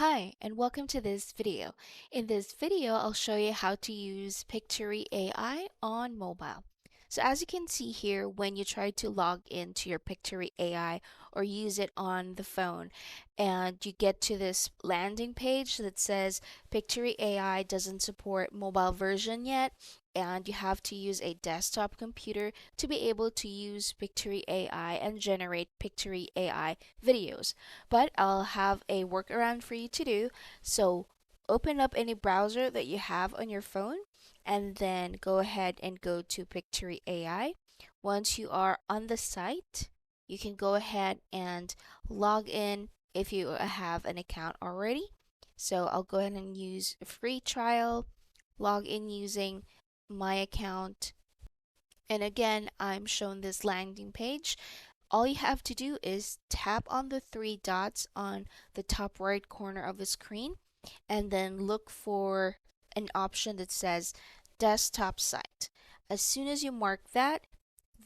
Hi, and welcome to this video. In this video, I'll show you how to use Pictory AI on mobile. So as you can see here, when you try to log into your Pictory AI or use it on the phone, and you get to this landing page that says Pictory AI doesn't support mobile version yet, and you have to use a desktop computer to be able to use Pictory AI and generate Pictory AI videos. But I'll have a workaround for you to do. So open up any browser that you have on your phone and then go ahead and go to Pictory AI. Once you are on the site, you can go ahead and log in if you have an account already. So I'll go ahead and use a free trial, log in using my account. And again, I'm shown this landing page. All you have to do is tap on the three dots on the top right corner of the screen and then look for an option that says desktop site. As soon as you mark that,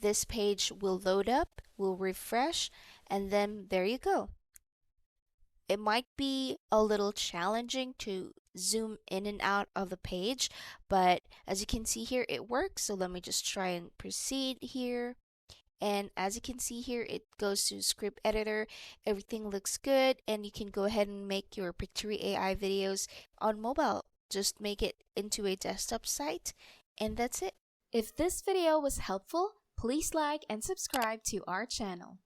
this page will load up, will refresh, and then there you go. It might be a little challenging to zoom in and out of the page, but as you can see here, it works. So let me just try and proceed here. And as you can see here, it goes to script editor. Everything looks good, and you can go ahead and make your Pictory AI videos on mobile. Just make it into a desktop site, and that's it. If this video was helpful, please like and subscribe to our channel.